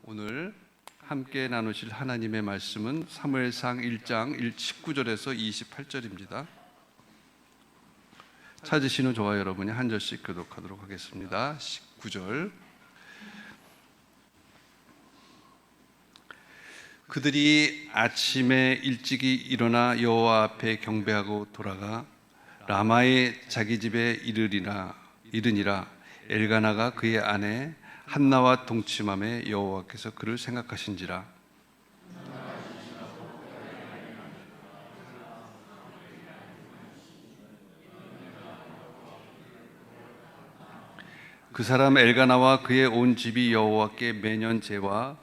오늘 함께 나누실 하나님의 말씀은 사무엘상 1장 19절에서 28절입니다. 찾으시는 저와 여러분이 한 절씩 교독하도록 하겠습니다. 19절. 그들이 아침에 일찍이 일어나 여호와 앞에 경배하고 돌아가 라마의 자기 집에 이르니라. 엘가나가 그의 아내 한나와 동침함에 여호와께서 그를 생각하신지라. 그 사람 엘가나와 그의 온 집이 여호와께 매년 제와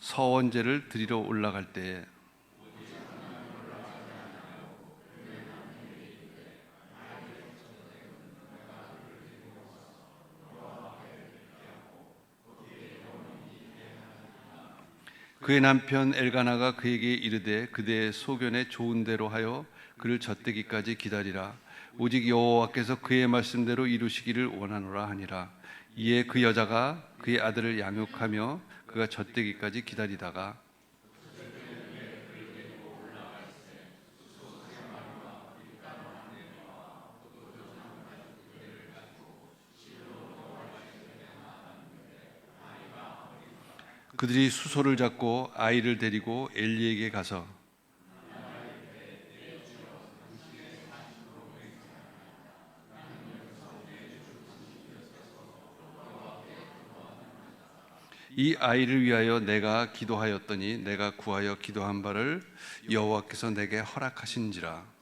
서원제를 드리러 올라갈 때에 그의 남편 엘가나가 그에게 이르되 그대의 소견에 좋은 대로 하여 그를 젖되기까지 기다리라. 오직 여호와께서 그의 말씀대로 이루시기를 원하노라 하니라. 이에 그 여자가 그의 아들을 양육하며 그가 젖되기까지 기다리다가 그들이 수소를 잡고 아이를 데리고 엘리에게 가서 이 아이를 위하여 내가 기도하였더니 내가 구하여 기도한 바를 여호와께서 내게 허락하신지라.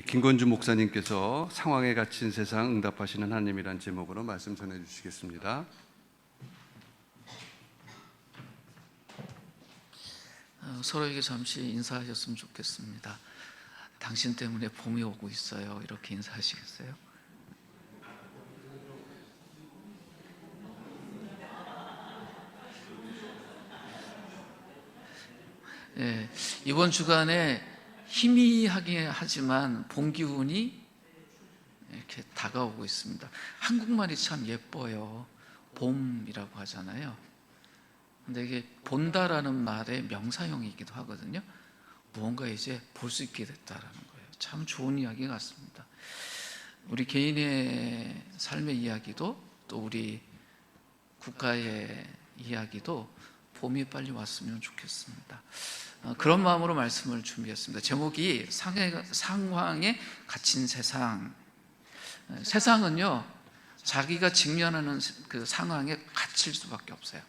김건주 목사님께서 상황에 갇힌 세상 응답하시는 하나님이란 제목으로 말씀 전해 주시겠습니다. 서로에게 잠시 인사하셨으면 좋겠습니다. 당신 때문에 봄이 오고 있어요. 이렇게 인사하시겠어요? 네, 이번 주간에 희미하긴 하지만 봄 기운이 이렇게 다가오고 있습니다. 한국말이 참 예뻐요. 봄이라고 하잖아요. 근데 이게 본다라는 말의 명사형이기도 하거든요. 무언가 이제 볼 수 있게 됐다라는 거예요. 참 좋은 이야기 같습니다. 우리 개인의 삶의 이야기도 또 우리 국가의 이야기도 봄이 빨리 왔으면 좋겠습니다. 그런 마음으로 말씀을 준비했습니다. 제목이 상황에 갇힌 세상. 세상은요, 자기가 직면하는 그 상황에 갇힐 수밖에 없어요.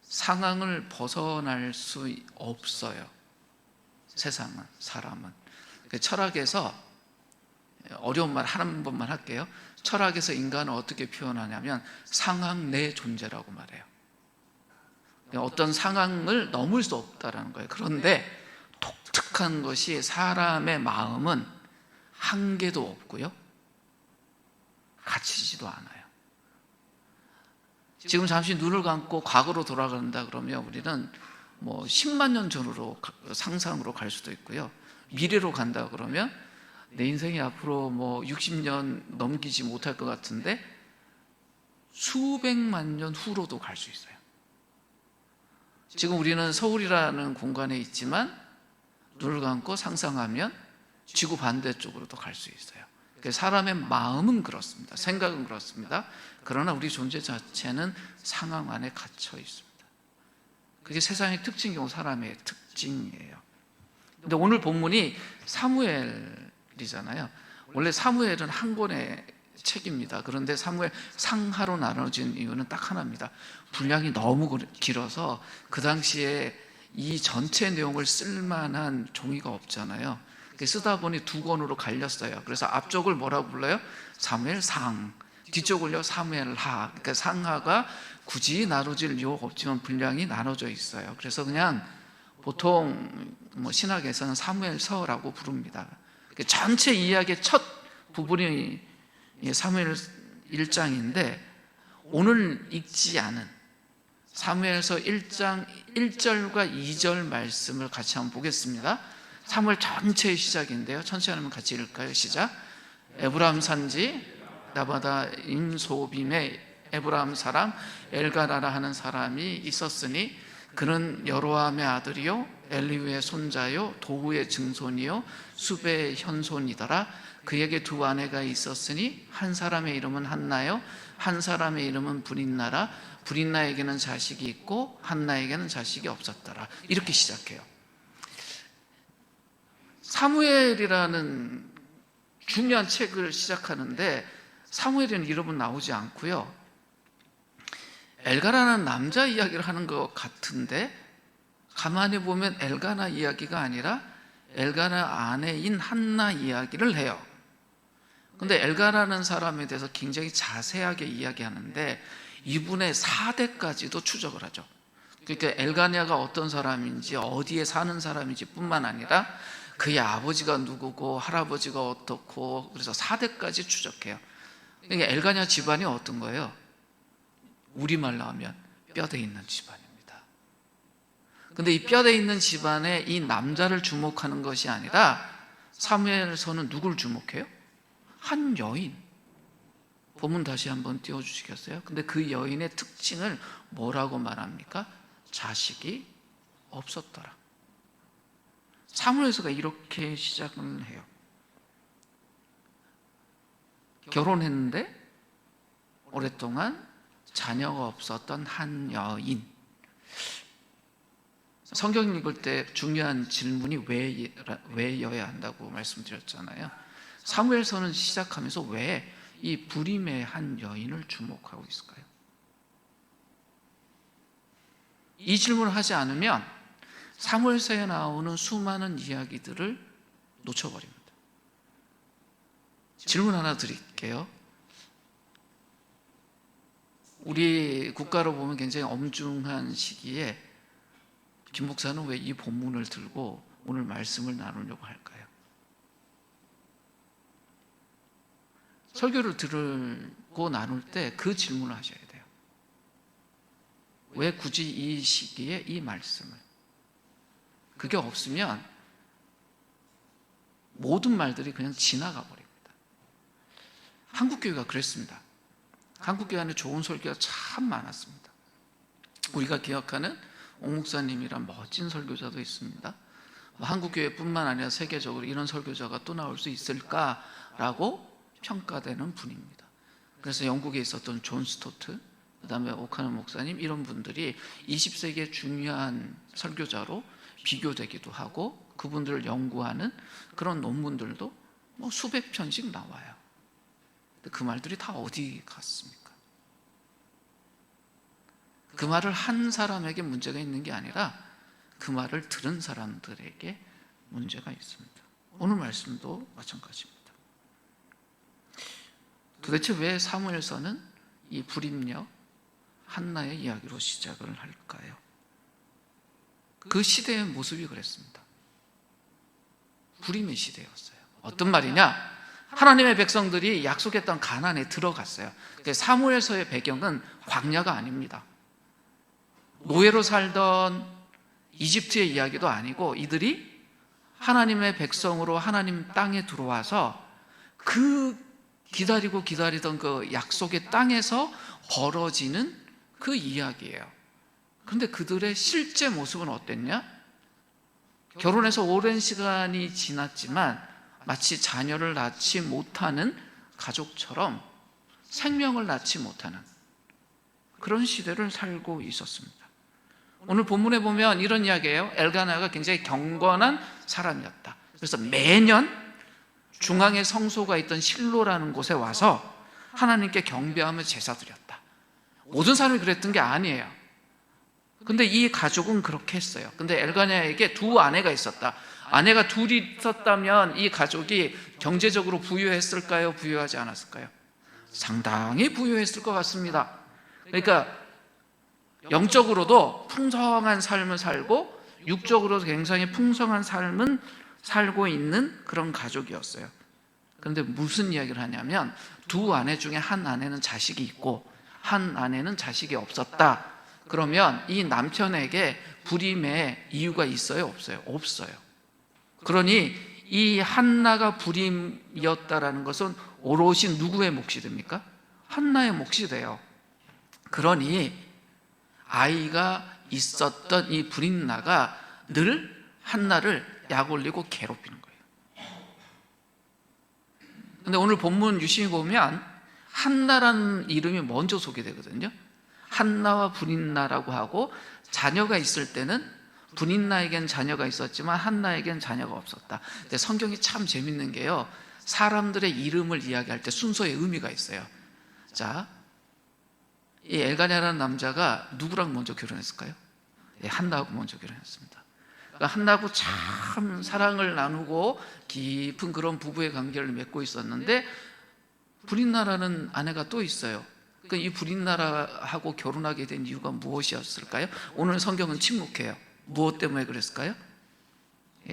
상황을 벗어날 수 없어요. 세상은, 사람은. 철학에서 어려운 말 한 번만 할게요. 철학에서 인간을 어떻게 표현하냐면 상황 내 존재라고 말해요. 어떤 상황을 넘을 수 없다라는 거예요. 그런데 독특한 것이 사람의 마음은 한계도 없고요, 갇히지도 않아요. 지금 잠시 눈을 감고 과거로 돌아간다 그러면 우리는 뭐 10만 년 전으로 상상으로 갈 수도 있고요, 미래로 간다 그러면 내 인생이 앞으로 뭐 60년 넘기지 못할 것 같은데 수백만 년 후로도 갈 수 있어요. 지금 우리는 서울이라는 공간에 있지만 눈을 감고 상상하면 지구 반대쪽으로도 갈 수 있어요. 사람의 마음은 그렇습니다. 생각은 그렇습니다. 그러나 우리 존재 자체는 상황 안에 갇혀 있습니다. 그게 세상의 특징이고 사람의 특징이에요. 근데 오늘 본문이 사무엘이잖아요. 원래 사무엘은 한 권의 책입니다. 그런데 사무엘 상하로 나눠진 이유는 딱 하나입니다. 분량이 너무 길어서 그 당시에 이 전체 내용을 쓸만한 종이가 없잖아요. 쓰다 보니 두 권으로 갈렸어요. 그래서 앞쪽을 뭐라고 불러요? 사무엘상, 뒤쪽을요 사무엘하. 그러니까 상하가 굳이 나눠질 이유가 없지만 분량이 나눠져 있어요. 그래서 그냥 보통 신학에서는 사무엘서라고 부릅니다. 전체 이야기의 첫 부분이 사무엘 1장인데 오늘 읽지 않은 사무엘서 1장 1절과 2절 말씀을 같이 한번 보겠습니다. 사무엘 전체의 시작인데요. 천천히 하면 같이 읽을까요? 시작. 에브라임 산지 나바다 임소빔에 에브라임 사람 엘가나라 하는 사람이 있었으니 그는 여로함의 아들이요 엘리후의 손자요 도후의 증손이요 수베의 현손이더라. 그에게 두 아내가 있었으니 한 사람의 이름은 한나요 한 사람의 이름은 브린나라. 브린나에게는 자식이 있고 한나에게는 자식이 없었더라. 이렇게 시작해요. 사무엘이라는 중요한 책을 시작하는데 사무엘이라는 이름은 나오지 않고요, 엘가나는 남자 이야기를 하는 것 같은데 가만히 보면 엘가나 이야기가 아니라 엘가나 아내인 한나 이야기를 해요. 근데 엘가나라는 사람에 대해서 굉장히 자세하게 이야기하는데 이분의 4대까지도 추적을 하죠. 그러니까 엘가나가 어떤 사람인지 어디에 사는 사람인지 뿐만 아니라 그의 아버지가 누구고 할아버지가 어떻고, 그래서 4대까지 추적해요. 그러니까 엘가나 집안이 어떤 거예요? 우리말로 하면 뼈대 있는 집안입니다. 근데 이 뼈대 있는 집안에 이 남자를 주목하는 것이 아니라 사무엘서는 누굴 주목해요? 한 여인. 본문 다시 한번 띄워주시겠어요? 근데 그 여인의 특징을 뭐라고 말합니까? 자식이 없었더라. 사무엘서가 이렇게 시작을 해요. 결혼했는데 오랫동안 자녀가 없었던 한 여인. 성경 읽을 때 중요한 질문이 왜여야 한다고 말씀드렸잖아요. 사무엘서는 시작하면서 왜 이 불임의 한 여인을 주목하고 있을까요? 이 질문을 하지 않으면 사무엘서에 나오는 수많은 이야기들을 놓쳐버립니다. 질문 하나 드릴게요. 우리 국가로 보면 굉장히 엄중한 시기에 김 목사는 왜 이 본문을 들고 오늘 말씀을 나누려고 할까요? 설교를 들고 나눌 때 그 질문을 하셔야 돼요. 왜 굳이 이 시기에 이 말씀을? 그게 없으면 모든 말들이 그냥 지나가 버립니다. 한국교회가 그랬습니다. 한국교회 안에 좋은 설교가 참 많았습니다. 우리가 기억하는 옥 목사님이란 멋진 설교자도 있습니다. 한국교회뿐만 아니라 세계적으로 이런 설교자가 또 나올 수 있을까라고 평가되는 분입니다. 그래서 영국에 있었던 존 스토트, 그 다음에 오카는 목사님, 이런 분들이 20세기의 중요한 설교자로 비교되기도 하고 그분들을 연구하는 그런 논문들도 수백 편씩 나와요. 근데 그 말들이 다 어디 갔습니까? 그 말을 한 사람에게 문제가 있는 게 아니라 그 말을 들은 사람들에게 문제가 있습니다. 오늘 말씀도 마찬가지입니다. 도대체 왜 사무엘서는 이 불임녀 한나의 이야기로 시작을 할까요? 그 시대의 모습이 그랬습니다. 불임의 시대였어요. 어떤 말이냐? 하나님의 백성들이 약속의 땅 가나안에 들어갔어요. 사무엘서의 배경은 광야가 아닙니다. 노예로 살던 이집트의 이야기도 아니고 이들이 하나님의 백성으로 하나님 땅에 들어와서 그 기다리던 그 약속의 땅에서 벌어지는 그 이야기예요. 그런데 그들의 실제 모습은 어땠냐? 결혼해서 오랜 시간이 지났지만 마치 자녀를 낳지 못하는 가족처럼 생명을 낳지 못하는 그런 시대를 살고 있었습니다. 오늘 본문에 보면 이런 이야기예요. 엘가나가 굉장히 경건한 사람이었다. 그래서 매년 중앙에 성소가 있던 실로라는 곳에 와서 하나님께 경배하며 제사 드렸다. 모든 사람이 그랬던 게 아니에요. 근데 이 가족은 그렇게 했어요. 근데 엘가나에게 두 아내가 있었다. 아내가 둘이 있었다면 이 가족이 경제적으로 부유했을까요? 부유하지 않았을까요? 상당히 부유했을 것 같습니다. 그러니까 영적으로도 풍성한 삶을 살고 육적으로도 굉장히 풍성한 삶은 살고 있는 그런 가족이었어요. 그런데 무슨 이야기를 하냐면 두 아내 중에 한 아내는 자식이 있고 한 아내는 자식이 없었다. 그러면 이 남편에게 불임의 이유가 있어요? 없어요? 없어요. 그러니 이 한나가 불임이었다라는 것은 오롯이 누구의 몫이 됩니까? 한나의 몫이 돼요. 그러니 아이가 있었던 이 불임나가 늘 한나를 약 올리고 괴롭히는 거예요. 근데 오늘 본문 유심히 보면 한나라는 이름이 먼저 소개되거든요. 한나와 불임나라고 하고, 자녀가 있을 때는 불임나에겐 자녀가 있었지만 한나에겐 자녀가 없었다. 근데 성경이 참 재밌는 게요, 사람들의 이름을 이야기할 때 순서에 의미가 있어요. 자, 이 엘가냐라는 남자가 누구랑 먼저 결혼했을까요? 한나하고 먼저 결혼했습니다. 그러니까 한나하고 참 사랑을 나누고 깊은 그런 부부의 관계를 맺고 있었는데, 불임나라는 아내가 또 있어요. 그러니까 이 불임나라하고 결혼하게 된 이유가 무엇이었을까요? 오늘 성경은 침묵해요. 무엇 때문에 그랬을까요?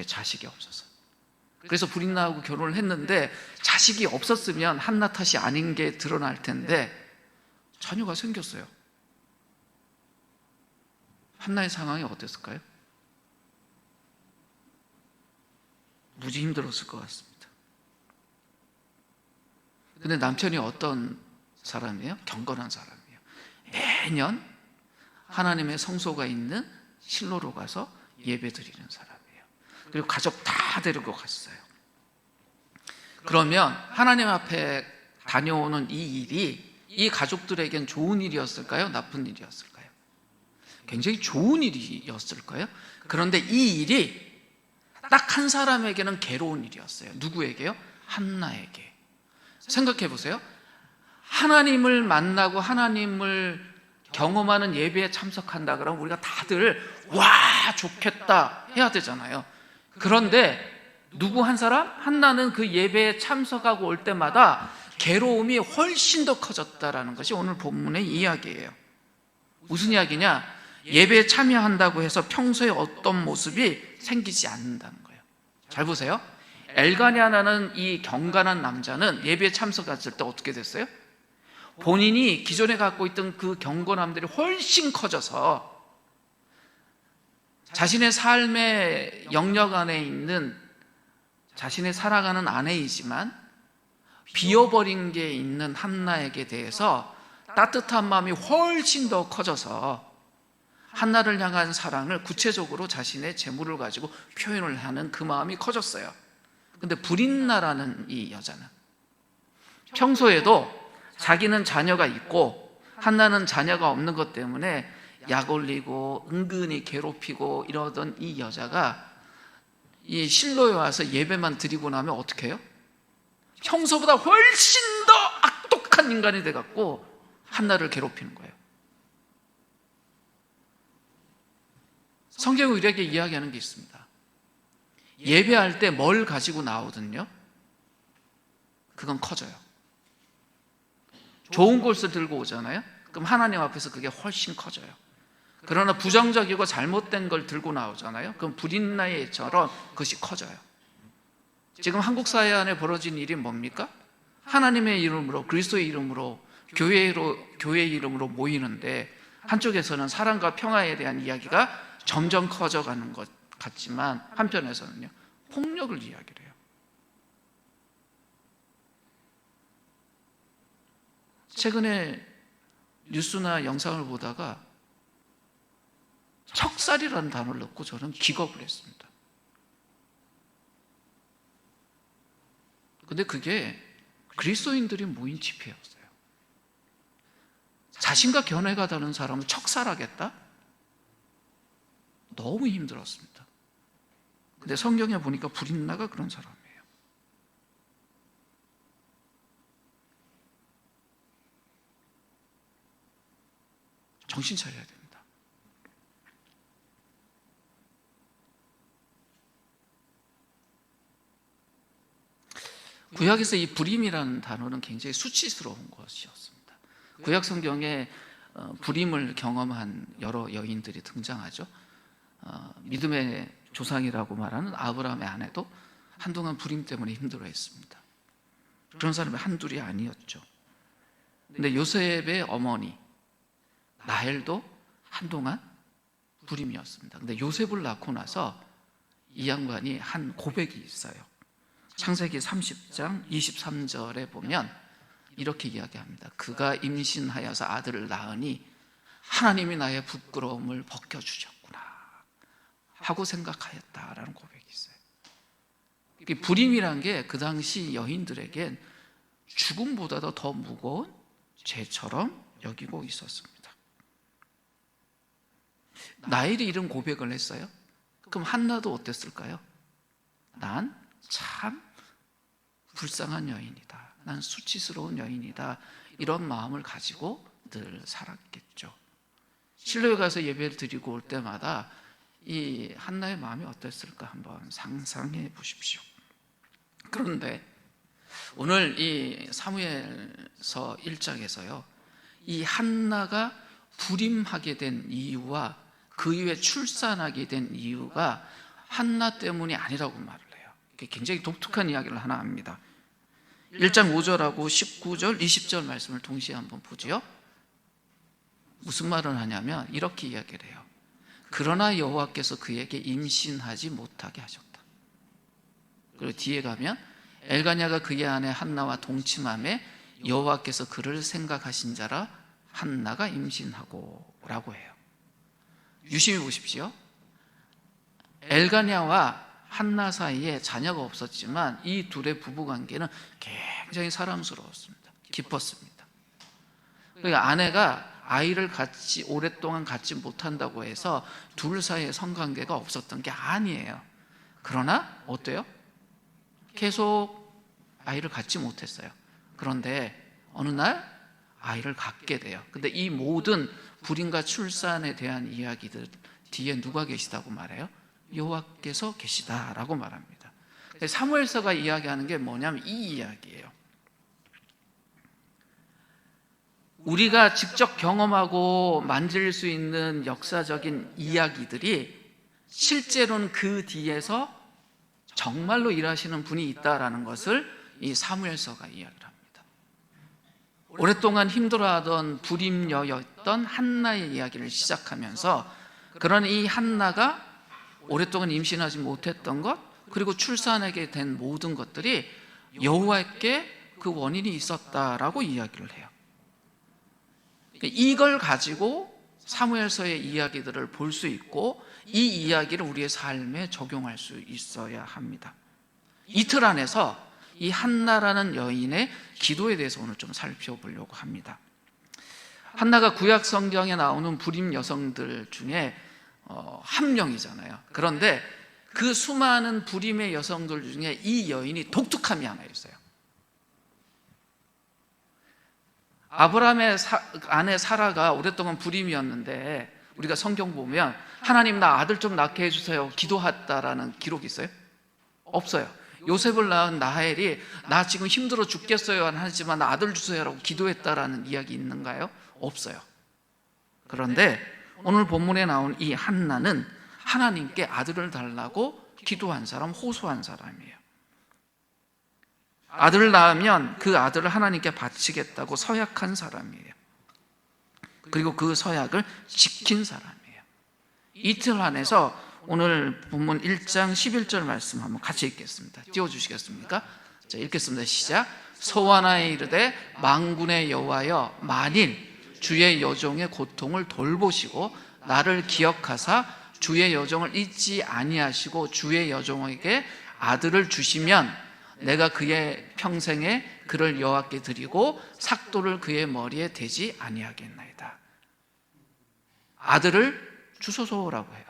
자식이 없어서. 그래서 불임나하고 결혼을 했는데, 자식이 없었으면 한나 탓이 아닌 게 드러날 텐데 자녀가 생겼어요. 한나의 상황이 어땠을까요? 무지 힘들었을 것 같습니다. 근데 남편이 어떤 사람이에요? 경건한 사람이에요. 매년 하나님의 성소가 있는 실로로 가서 예배 드리는 사람이에요. 그리고 가족 다 데리고 갔어요. 그러면 하나님 앞에 다녀오는 이 일이 이 가족들에겐 좋은 일이었을까요? 나쁜 일이었을까요? 굉장히 좋은 일이었을까요? 그런데 이 일이 딱 한 사람에게는 괴로운 일이었어요. 누구에게요? 한나에게. 생각해 보세요. 하나님을 만나고 하나님을 경험하는 예배에 참석한다 그러면 우리가 다들 와 좋겠다 해야 되잖아요. 그런데 누구 한 사람? 한나는 그 예배에 참석하고 올 때마다 괴로움이 훨씬 더 커졌다라는 것이 오늘 본문의 이야기예요. 무슨 이야기냐? 예배에 참여한다고 해서 평소에 어떤 모습이 생기지 않는다는 거예요. 잘 보세요. 엘가냐라는 이 경건한 남자는 예배에 참석했을 때 어떻게 됐어요? 본인이 기존에 갖고 있던 그 경건함들이 훨씬 커져서 자신의 삶의 영역 안에 있는, 자신의 살아가는 아내이지만 비어버린 게 있는 한나에게 대해서 따뜻한 마음이 훨씬 더 커져서 한나를 향한 사랑을 구체적으로 자신의 재물을 가지고 표현을 하는 그 마음이 커졌어요. 근데 불임나라는 이 여자는 평소에도 자기는 자녀가 있고 한나는 자녀가 없는 것 때문에 약 올리고 은근히 괴롭히고 이러던 이 여자가 이 실로에 와서 예배만 드리고 나면 어떻게 해요? 평소보다 훨씬 더 악독한 인간이 돼갖고 한나를 괴롭히는 거예요. 성경이 우리에게 이야기하는 게 있습니다. 예배할 때 뭘 가지고 나오든요, 그건 커져요. 좋은 것을 들고 오잖아요. 그럼 하나님 앞에서 그게 훨씬 커져요. 그러나 부정적이고 잘못된 걸 들고 나오잖아요. 그럼 불임나처럼 그것이 커져요. 지금 한국 사회 안에 벌어진 일이 뭡니까? 하나님의 이름으로, 그리스도의 이름으로, 교회의 이름으로 모이는데 한쪽에서는 사랑과 평화에 대한 이야기가 점점 커져가는 것 같지만 한편에서는요, 폭력을 이야기를 해요. 최근에 뉴스나 영상을 보다가 척살이라는 단어를 넣고 저는 기겁을 했습니다. 근데 그게 그리스도인들이 모인 집회였어요. 자신과 견해가 다른 사람을 척살하겠다? 너무 힘들었습니다. 근데 성경에 보니까 불임나가 그런 사람이에요. 정신 차려야 됩니다. 구약에서 이 불임이라는 단어는 굉장히 수치스러운 것이었습니다. 구약 성경에 불임을 경험한 여러 여인들이 등장하죠. 믿음의 조상이라고 말하는 아브라함의 아내도 한동안 불임 때문에 힘들어했습니다. 그런 사람이 한둘이 아니었죠. 근데 요셉의 어머니 라헬도 한동안 불임이었습니다. 근데 요셉을 낳고 나서 이 양반이 한 고백이 있어요. 창세기 30장 23절에 보면 이렇게 이야기합니다. 그가 임신하여서 아들을 낳으니 하나님이 나의 부끄러움을 벗겨주셨구나 하고 생각하였다라는 고백이 있어요. 불임이란 게 그 당시 여인들에겐 죽음보다도 더 무거운 죄처럼 여기고 있었습니다. 나엘이 이런 고백을 했어요. 그럼 한나도 어땠을까요? 난 참 불쌍한 여인이다, 난 수치스러운 여인이다, 이런 마음을 가지고 늘 살았겠죠. 실로에 가서 예배를 드리고 올 때마다 이 한나의 마음이 어땠을까 한번 상상해 보십시오. 그런데 오늘 이 사무엘서 1장에서요, 이 한나가 불임하게 된 이유와 그 이후에 출산하게 된 이유가 한나 때문이 아니라고 말을 해요. 굉장히 독특한 이야기를 하나 합니다. 1장 5절하고 19절, 20절 말씀을 동시에 한번 보죠. 무슨 말을 하냐면 이렇게 이야기를 해요. 그러나 여호와께서 그에게 임신하지 못하게 하셨다. 그리고 뒤에 가면 엘가냐가 그의 아내 한나와 동침함에 여호와께서 그를 생각하신 자라 한나가 임신하고 라고 해요. 유심히 보십시오. 엘가냐와 한나 사이에 자녀가 없었지만 이 둘의 부부관계는 굉장히 사랑스러웠습니다. 깊었습니다. 그러니까 아내가 아이를 같이 오랫동안 갖지 못한다고 해서 둘 사이에 성관계가 없었던 게 아니에요. 그러나 어때요? 계속 아이를 갖지 못했어요. 그런데 어느 날 아이를 갖게 돼요. 근데 이 모든 불임과 출산에 대한 이야기들 뒤에 누가 계시다고 말해요? 여호와께서 계시다라고 말합니다. 사무엘서가 이야기하는 게 뭐냐면 이 이야기예요. 우리가 직접 경험하고 만질 수 있는 역사적인 이야기들이 실제로는 그 뒤에서 정말로 일하시는 분이 있다라는 것을 이 사무엘서가 이야기를 합니다. 오랫동안 힘들어하던 불임녀였던 한나의 이야기를 시작하면서 그런 이 한나가 오랫동안 임신하지 못했던 것, 그리고 출산하게 된 모든 것들이 여호와께 그 원인이 있었다라고 이야기를 해요. 이걸 가지고 사무엘서의 이야기들을 볼 수 있고 이 이야기를 우리의 삶에 적용할 수 있어야 합니다. 이틀 안에서 이 한나라는 여인의 기도에 대해서 오늘 좀 살펴보려고 합니다. 한나가 구약 성경에 나오는 불임 여성들 중에 한 명이잖아요. 그런데 그 수많은 불임의 여성들 중에 이 여인이 독특함이 하나 있어요. 아브라함의 아내 사라가 오랫동안 불임이었는데 우리가 성경 보면 하나님 나 아들 좀 낳게 해주세요 기도했다라는 기록이 있어요? 없어요. 요셉을 낳은 라헬이 나 지금 힘들어 죽겠어요 하지만 나 아들 주세요라고 기도했다라는 이야기 있는가요? 없어요. 그런데 오늘 본문에 나온 이 한나는 하나님께 아들을 달라고 기도한 사람, 호소한 사람이에요. 아들을 낳으면 그 아들을 하나님께 바치겠다고 서약한 사람이에요. 그리고 그 서약을 지킨 사람이에요. 이틀 안에서 오늘 본문 1장 11절 말씀 한번 같이 읽겠습니다. 띄워주시겠습니까? 자, 읽겠습니다. 시작. 소아나에 이르되 만군의 여호와여 만일 주의 여종의 고통을 돌보시고 나를 기억하사 주의 여종을 잊지 아니하시고 주의 여종에게 아들을 주시면 내가 그의 평생에 그를 여호와께 드리고 삭도를 그의 머리에 대지 아니하겠나이다. 아들을 주소서라고 해요.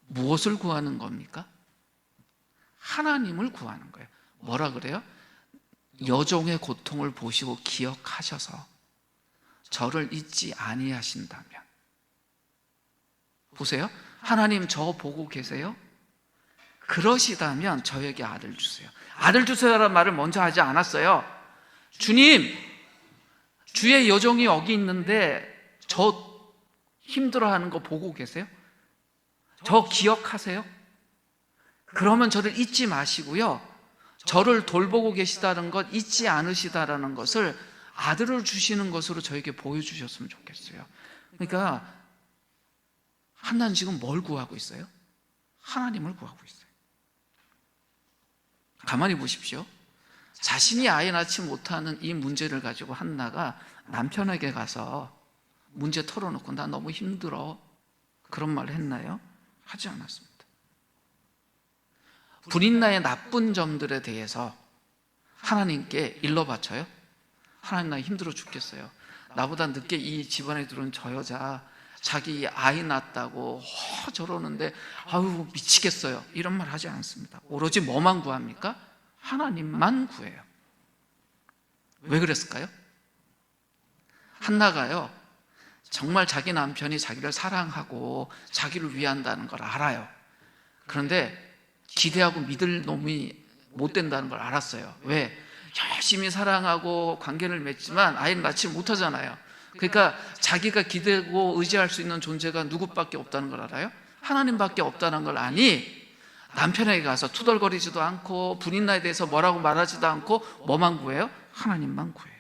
무엇을 구하는 겁니까? 하나님을 구하는 거예요. 뭐라 그래요? 여종의 고통을 보시고 기억하셔서 저를 잊지 아니하신다면. 보세요. 하나님 저 보고 계세요? 그러시다면 저에게 아들 주세요. 아들 주세요라는 말을 먼저 하지 않았어요. 주님, 주의 여종이 여기 있는데 저 힘들어하는 거 보고 계세요? 저 기억하세요? 그러면 저를 잊지 마시고요, 저를 돌보고 계시다는 것, 잊지 않으시다라는 것을 아들을 주시는 것으로 저에게 보여주셨으면 좋겠어요. 그러니까 한나는 지금 뭘 구하고 있어요? 하나님을 구하고 있어요. 가만히 보십시오. 자신이 아이 낳지 못하는 이 문제를 가지고 한나가 남편에게 가서 문제 털어놓고 나 너무 힘들어 그런 말 했나요? 하지 않았습니다. 불인나의 나쁜 점들에 대해서 하나님께 일러 바쳐요? 하나님 나 힘들어 죽겠어요. 나보다 늦게 이 집안에 들어온 저 여자 자기 아이 낳았다고 저러는데 아유 미치겠어요 이런 말 하지 않습니다. 오로지 뭐만 구합니까? 하나님만 구해요. 왜 그랬을까요? 한나가요 정말 자기 남편이 자기를 사랑하고 자기를 위한다는 걸 알아요. 그런데 기대하고 믿을 놈이 못 된다는 걸 알았어요. 왜? 열심히 사랑하고 관계를 맺지만 아이를 낳지 못하잖아요. 그러니까 자기가 기대고 의지할 수 있는 존재가 누구밖에 없다는 걸 알아요? 하나님밖에 없다는 걸 아니 남편에게 가서 투덜거리지도 않고 불인나에 대해서 뭐라고 말하지도 않고 뭐만 구해요? 하나님만 구해요.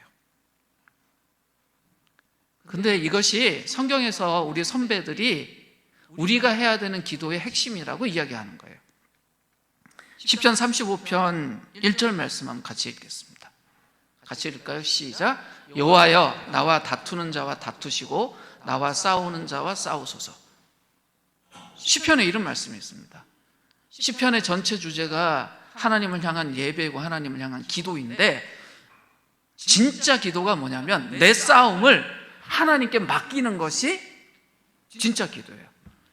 근데 이것이 성경에서 우리 선배들이 우리가 해야 되는 기도의 핵심이라고 이야기하는 거예요. 시편 35편 1절 말씀 한번 같이 읽겠습니다. 같이 읽을까요? 시작. 여호와여 나와 다투는 자와 다투시고 나와 싸우는 자와 싸우소서. 시편에 이런 말씀이 있습니다. 시편의 전체 주제가 하나님을 향한 예배고 하나님을 향한 기도인데 진짜 기도가 뭐냐면 내 싸움을 하나님께 맡기는 것이 진짜 기도예요.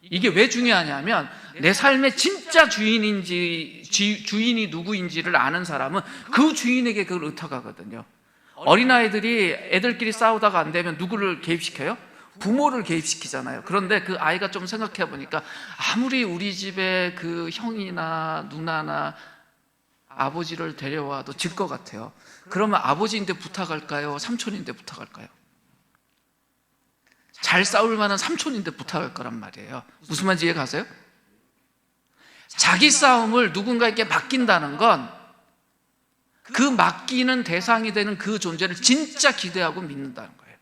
이게 왜 중요하냐면 내 삶의 진짜 주인이 누구인지를 아는 사람은 그 주인에게 그걸 의탁하거든요. 어린아이들이 애들끼리 싸우다가 안 되면 누구를 개입시켜요? 부모를 개입시키잖아요. 그런데 그 아이가 좀 생각해 보니까 아무리 우리 집에 그 형이나 누나나 아버지를 데려와도 질 것 같아요. 그러면 아버지인데 부탁할까요? 삼촌인데 부탁할까요? 잘 싸울 만한 삼촌인데 부탁할 거란 말이에요. 무슨 말인지 이해 가세요? 자기 싸움을 누군가에게 맡긴다는 건 그 맡기는 대상이 되는 그 존재를 진짜 기대하고 믿는다는 거예요.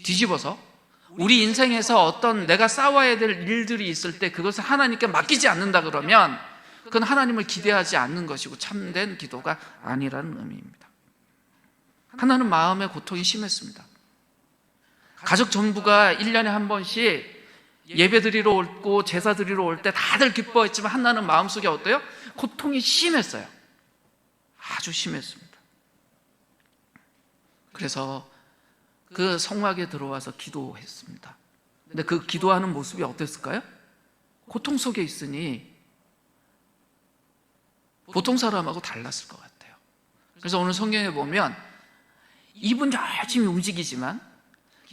뒤집어서 우리 인생에서 어떤 내가 싸워야 될 일들이 있을 때 그것을 하나님께 맡기지 않는다 그러면 그건 하나님을 기대하지 않는 것이고 참된 기도가 아니라는 의미입니다. 하나는 마음의 고통이 심했습니다. 가족 전부가 1년에 한 번씩 예배 드리러 오고 제사 드리러 올 때 다들 기뻐했지만 한나는 마음속에 어때요? 고통이 심했어요. 아주 심했습니다. 그래서 그 성막에 들어와서 기도했습니다. 근데 그 기도하는 모습이 어땠을까요? 고통 속에 있으니 보통 사람하고 달랐을 것 같아요. 그래서 오늘 성경에 보면 입은 열심히 움직이지만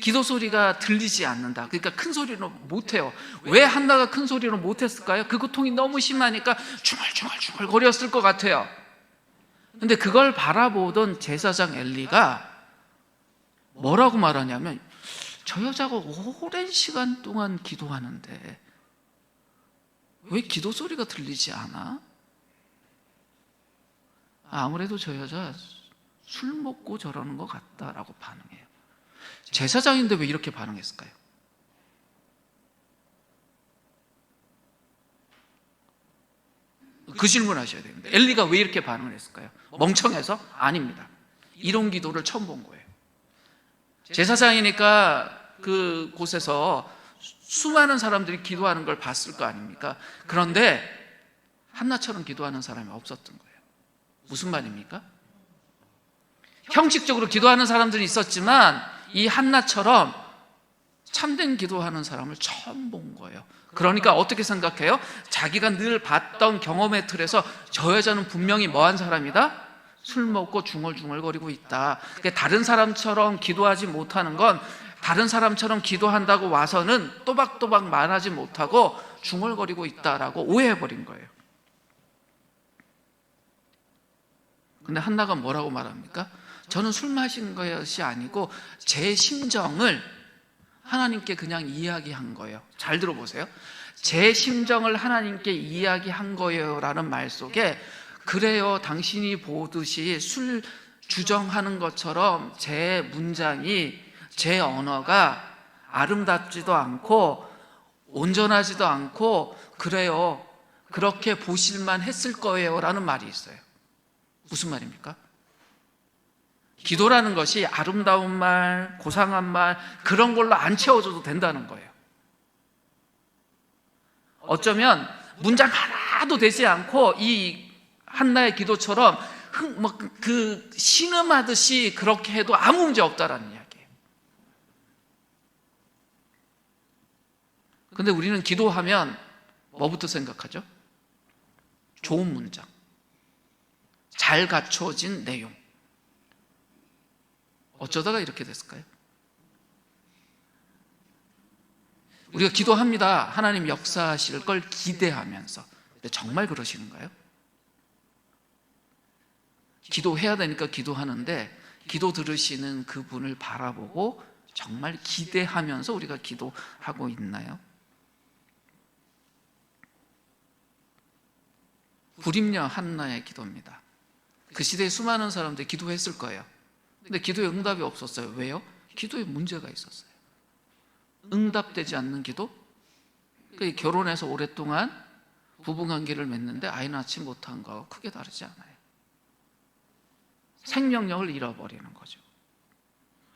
기도 소리가 들리지 않는다. 그러니까 큰 소리로 못해요. 왜 한나가 큰 소리로 못했을까요? 그 고통이 너무 심하니까 중얼중얼 거렸을 것 같아요. 근데 그걸 바라보던 제사장 엘리가 뭐라고 말하냐면 저 여자가 오랜 시간 동안 기도하는데 왜 기도 소리가 들리지 않아? 아무래도 저 여자 술 먹고 저러는 것 같다라고 반응해요. 제사장인데 왜 이렇게 반응했을까요? 그 질문 하셔야 됩니다. 엘리가 왜 이렇게 반응을 했을까요? 멍청해서? 아닙니다. 이런 기도를 처음 본 거예요. 제사장이니까 그 곳에서 수많은 사람들이 기도하는 걸 봤을 거 아닙니까? 그런데 한나처럼 기도하는 사람이 없었던 거예요. 무슨 말입니까? 형식적으로 기도하는 사람들이 있었지만 이 한나처럼 참된 기도하는 사람을 처음 본 거예요. 그러니까 어떻게 생각해요? 자기가 늘 봤던 경험의 틀에서 저 여자는 분명히 뭐한 사람이다? 술 먹고 중얼중얼거리고 있다. 그러니까 다른 사람처럼 기도하지 못하는 건 다른 사람처럼 기도한다고 와서는 또박또박 말하지 못하고 중얼거리고 있다라고 오해해버린 거예요. 근데 한나가 뭐라고 말합니까? 저는 술 마신 것이 아니고 제 심정을 하나님께 그냥 이야기한 거예요. 잘 들어보세요. 제 심정을 하나님께 이야기한 거예요 라는 말 속에 그래요 당신이 보듯이 술 주정하는 것처럼 제 문장이 제 언어가 아름답지도 않고 온전하지도 않고 그래요. 그렇게 보실만 했을 거예요 라는 말이 있어요. 무슨 말입니까? 기도라는 것이 아름다운 말, 고상한 말 그런 걸로 안 채워줘도 된다는 거예요. 어쩌면 문장 하나도 되지 않고 이 한나의 기도처럼 그 신음하듯이 그렇게 해도 아무 문제 없다라는 이야기예요. 근데 우리는 기도하면 뭐부터 생각하죠? 좋은 문장, 잘 갖춰진 내용. 어쩌다가 이렇게 됐을까요? 우리가 기도합니다. 하나님 역사하실 걸 기대하면서. 근데 정말 그러시는가요? 기도해야 되니까 기도하는데 기도 들으시는 그분을 바라보고 정말 기대하면서 우리가 기도하고 있나요? 불임녀 한나의 기도입니다. 그 시대에 수많은 사람들이 기도했을 거예요. 근데 기도에 응답이 없었어요. 왜요? 기도에 문제가 있었어요. 응답되지 않는 기도? 결혼해서 오랫동안 부부관계를 맺는데 아이 낳지 못한 거하고 크게 다르지 않아요. 생명력을 잃어버리는 거죠.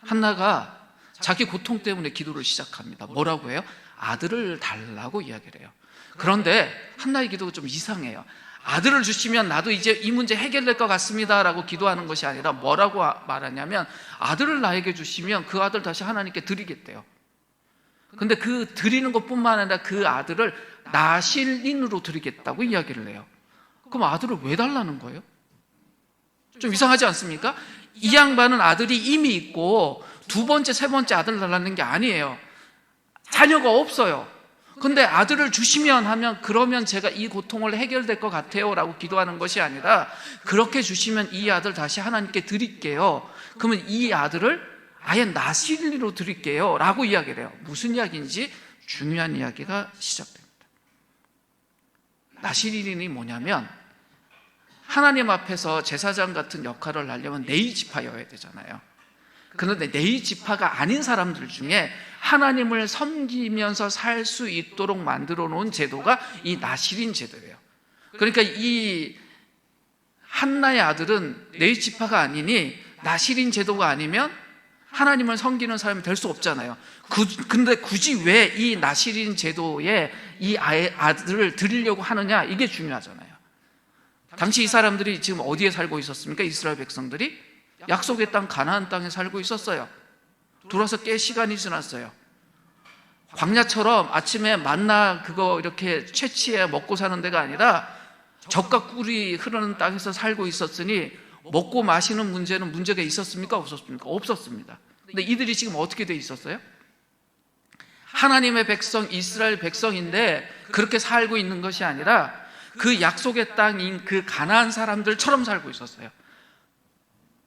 한나가 자기 고통 때문에 기도를 시작합니다. 뭐라고 해요? 아들을 달라고 이야기를 해요. 그런데 한나의 기도가 좀 이상해요. 아들을 주시면 나도 이제 이 문제 해결될 것 같습니다 라고 기도하는 것이 아니라 뭐라고 말하냐면 아들을 나에게 주시면 그 아들 다시 하나님께 드리겠대요. 근데 그 드리는 것뿐만 아니라 그 아들을 나실인으로 드리겠다고 이야기를 해요. 그럼 아들을 왜 달라는 거예요? 좀 이상하지 않습니까? 이 양반은 아들이 이미 있고 두 번째, 세 번째 아들 달라는 게 아니에요. 자녀가 없어요. 근데 아들을 주시면 하면 그러면 제가 이 고통을 해결될 것 같아요 라고 기도하는 것이 아니라 그렇게 주시면 이 아들 다시 하나님께 드릴게요. 그러면 이 아들을 아예 나실인으로 드릴게요 라고 이야기를 해요. 무슨 이야기인지 중요한 이야기가 시작됩니다. 나실인이 뭐냐면 하나님 앞에서 제사장 같은 역할을 하려면 네이 지파여야 되잖아요. 그런데 네이 지파가 아닌 사람들 중에 하나님을 섬기면서 살 수 있도록 만들어 놓은 제도가 이 나실인 제도예요. 그러니까 이 한나의 아들은 네이 지파가 아니니 나실인 제도가 아니면 하나님을 섬기는 사람이 될 수 없잖아요. 근데 굳이 왜 이 나실인 제도에 이 아들을 드리려고 하느냐, 이게 중요하잖아요. 당시 이 사람들이 지금 어디에 살고 있었습니까? 이스라엘 백성들이 약속의 땅 가나안 땅에 살고 있었어요. 돌아서 꽤 시간이 지났어요. 광야처럼 아침에 만나 그거 이렇게 채취해 먹고 사는 데가 아니라 젖과 꿀이 흐르는 땅에서 살고 있었으니 먹고 마시는 문제는 문제가 있었습니까? 없었습니까? 없었습니다. 근데 이들이 지금 어떻게 돼 있었어요? 하나님의 백성, 이스라엘 백성인데 그렇게 살고 있는 것이 아니라 그 약속의 땅인 그 가나안 사람들처럼 살고 있었어요.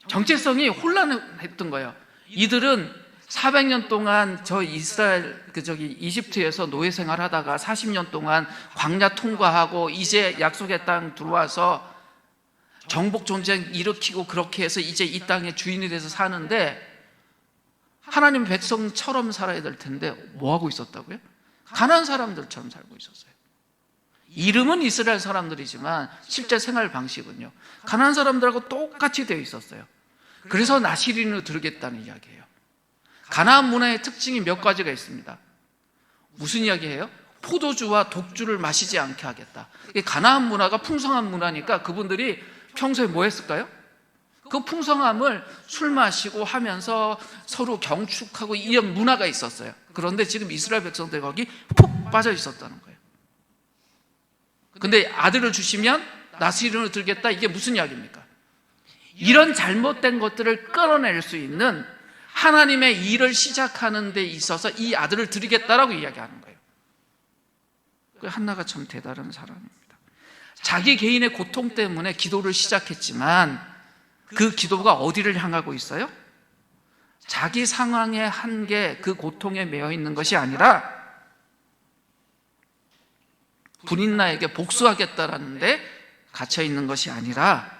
정체성이 혼란했던 거예요. 이들은 400년 동안 이집트에서 노예 생활하다가 40년 동안 광야 통과하고 이제 약속의 땅 들어와서 정복 전쟁 일으키고 그렇게 해서 이제 이 땅의 주인이 돼서 사는데 하나님 백성처럼 살아야 될 텐데 뭐 하고 있었다고요? 가나안 사람들처럼 살고 있었어요. 이름은 이스라엘 사람들이지만 실제 생활 방식은요, 가나안 사람들하고 똑같이 되어 있었어요. 그래서 나실인으로 드리겠다는 이야기예요. 가나안 문화의 특징이 몇 가지가 있습니다. 무슨 이야기예요? 포도주와 독주를 마시지 않게 하겠다. 가나안 문화가 풍성한 문화니까 그분들이 평소에 뭐 했을까요? 그 풍성함을 술 마시고 하면서 서로 경축하고 이런 문화가 있었어요. 그런데 지금 이스라엘 백성들 거기 푹 빠져 있었다는 거예요. 근데 아들을 주시면 나실인으로 드리겠다, 이게 무슨 이야기입니까? 이런 잘못된 것들을 끌어낼 수 있는 하나님의 일을 시작하는 데 있어서 이 아들을 드리겠다라고 이야기하는 거예요. 한나가 참 대단한 사람입니다. 자기 개인의 고통 때문에 기도를 시작했지만 그 기도가 어디를 향하고 있어요? 자기 상황의 한계, 그 고통에 매여 있는 것이 아니라 불인나에게 복수하겠다라는 데 갇혀 있는 것이 아니라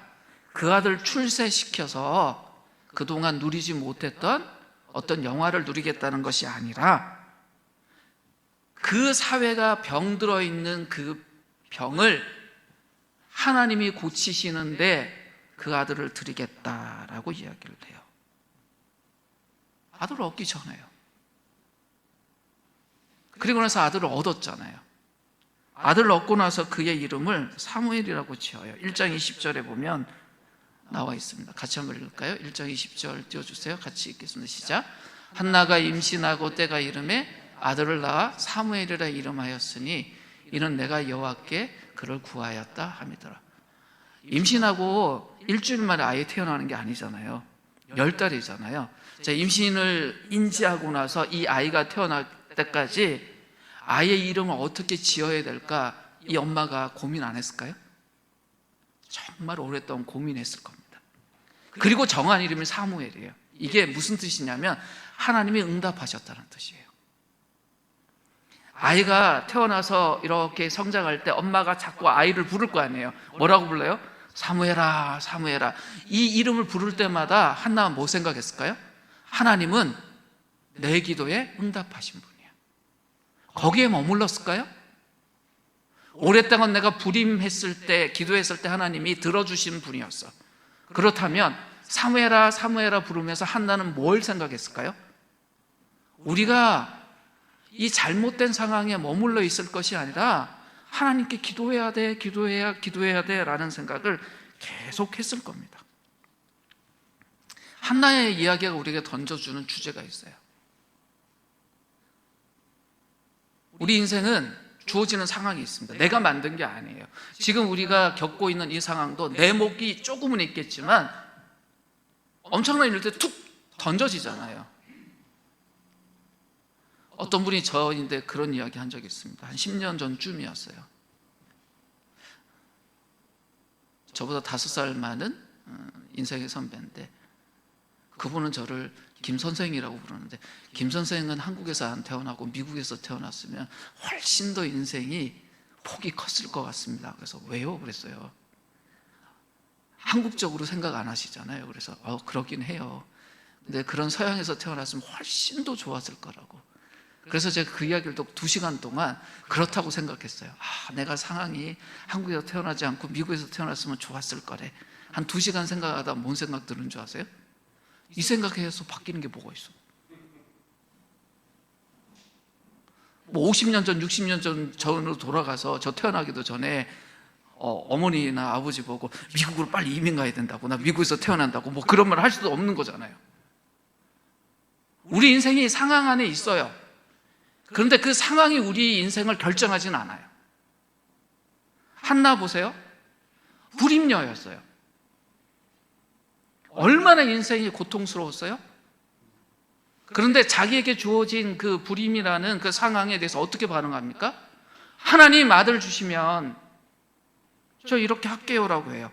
그 아들 출세시켜서 그동안 누리지 못했던 어떤 영화를 누리겠다는 것이 아니라 그 사회가 병들어 있는 그 병을 하나님이 고치시는데 그 아들을 드리겠다라고 이야기를 해요. 아들을 얻기 전에요. 그리고 나서 아들을 얻었잖아요. 아들을 얻고 나서 그의 이름을 사무엘이라고 지어요. 1장 20절에 보면 나와 있습니다. 같이 한번 읽을까요? 1장 20절 띄워주세요. 같이 읽겠습니다. 시작. 한나가 임신하고 때가 이름에 아들을 낳아 사무엘이라 이름하였으니 이는 내가 여호와께 그를 구하였다 함이더라. 임신하고 일주일 만에 아이 태어나는 게 아니잖아요. 10달이잖아요. 자, 임신을 인지하고 나서 이 아이가 태어날 때까지 아이의 이름을 어떻게 지어야 될까 이 엄마가 고민 안 했을까요? 정말 오랫동안 고민했을 겁니다. 그리고 정한 이름이 사무엘이에요. 이게 무슨 뜻이냐면 하나님이 응답하셨다는 뜻이에요. 아이가 태어나서 이렇게 성장할 때 엄마가 자꾸 아이를 부를 거 아니에요. 뭐라고 불러요? 사무엘아, 사무엘아. 이 이름을 부를 때마다 한나가 뭐 생각했을까요? 하나님은 내 기도에 응답하신 분이야. 거기에 머물렀을까요? 오랫동안 내가 불임했을 때, 기도했을 때 하나님이 들어주신 분이었어. 그렇다면 사무엘아, 사무엘아 부르면서 한나는 뭘 생각했을까요? 우리가 이 잘못된 상황에 머물러 있을 것이 아니라 하나님께 기도해야 돼, 기도해야 돼 라는 생각을 계속 했을 겁니다. 한나의 이야기가 우리에게 던져주는 주제가 있어요. 우리 인생은 주어지는 상황이 있습니다. 내가 만든 게 아니에요. 지금 우리가 겪고 있는 이 상황도 내 몫이 조금은 있겠지만 엄청난 일들 툭 던져지잖아요. 어떤 분이 저인데 그런 이야기 한 적이 있습니다. 한 10년 전쯤이었어요. 저보다 5살 많은 인생의 선배인데 그분은 저를 김 선생이라고 부르는데, 김 선생은 한국에서 안 태어나고 미국에서 태어났으면 훨씬 더 인생이 폭이 컸을 것 같습니다. 그래서 왜요? 그랬어요. 한국적으로 생각 안 하시잖아요. 그래서 그러긴 해요. 근데 그런 서양에서 태어났으면 훨씬 더 좋았을 거라고. 그래서 제가 그 이야기를 또 2시간 동안 그렇다고 생각했어요. 내가 상황이 한국에서 태어나지 않고 미국에서 태어났으면 좋았을 거래. 한 2시간 생각하다 뭔 생각 드는 줄 아세요? 이 생각해서 바뀌는 게 뭐가 있어? 뭐 50년 전, 60년 전으로 돌아가서 저 태어나기도 전에 어머니나 아버지 보고 미국으로 빨리 이민 가야 된다고, 나 미국에서 태어난다고 뭐 그런 말 할 수도 없는 거잖아요. 우리 인생이 상황 안에 있어요. 그런데 그 상황이 우리 인생을 결정하지는 않아요. 한나 보세요. 불임녀였어요. 얼마나 인생이 고통스러웠어요? 그런데 자기에게 주어진 그 불임이라는 그 상황에 대해서 어떻게 반응합니까? 하나님 아들 주시면 저 이렇게 할게요라고 해요.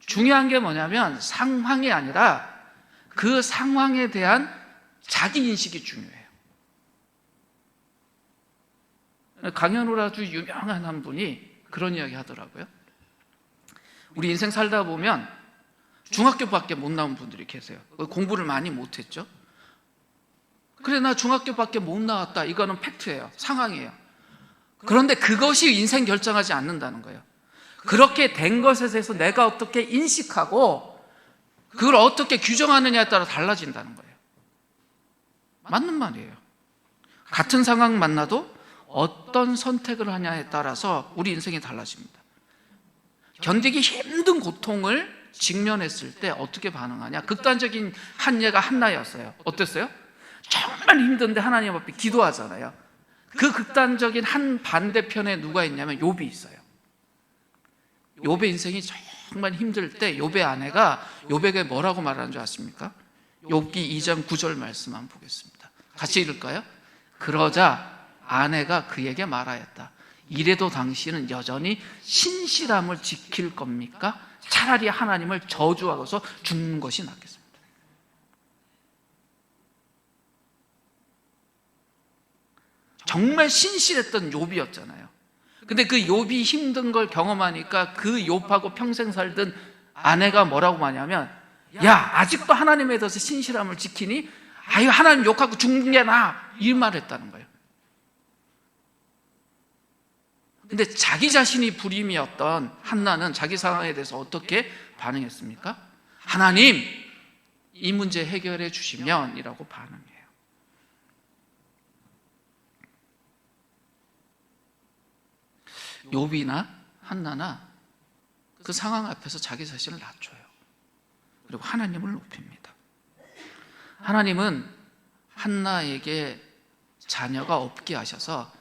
중요한 게 뭐냐면 상황이 아니라 그 상황에 대한 자기 인식이 중요해요. 강현우라 아주 유명한 한 분이 그런 이야기 하더라고요. 우리 인생 살다 보면 중학교밖에 못 나온 분들이 계세요. 공부를 많이 못했죠. 그래, 나 중학교밖에 못 나왔다. 이거는 팩트예요. 상황이에요. 그런데 그것이 인생 결정하지 않는다는 거예요. 그렇게 된 것에 대해서 내가 어떻게 인식하고 그걸 어떻게 규정하느냐에 따라 달라진다는 거예요. 맞는 말이에요. 같은 상황 만나도 어떤 선택을 하냐에 따라서 우리 인생이 달라집니다. 견디기 힘든 고통을 직면했을 때 어떻게 반응하냐? 극단적인 한 예가 한나였어요. 어땠어요? 정말 힘든데 하나님 앞에 기도하잖아요. 그 극단적인 한 반대편에 누가 있냐면 욥이 있어요. 욥의 인생이 정말 힘들 때 욥의 아내가 욥에게 뭐라고 말하는 줄 아십니까? 욥기 2장 9절 말씀 한번 보겠습니다. 같이 읽을까요? 그러자 아내가 그에게 말하였다. 이래도 당신은 여전히 신실함을 지킬 겁니까? 차라리 하나님을 저주하고서 죽는 것이 낫겠습니다. 정말 신실했던 욥이었잖아요. 근데 그 욥이 힘든 걸 경험하니까 그 욥하고 평생 살던 아내가 뭐라고 하냐면, 야, 아직도 하나님에 대해서 신실함을 지키니? 아유, 하나님 욕하고 죽는 게 나아. 이 말을 했다는 거예요. 근데 자기 자신이 불임이었던 한나는 자기 상황에 대해서 어떻게 반응했습니까? 하나님, 이 문제 해결해 주시면 이라고 반응해요. 욥이나 한나나 그 상황 앞에서 자기 자신을 낮춰요. 그리고 하나님을 높입니다. 하나님은 한나에게 자녀가 없게 하셔서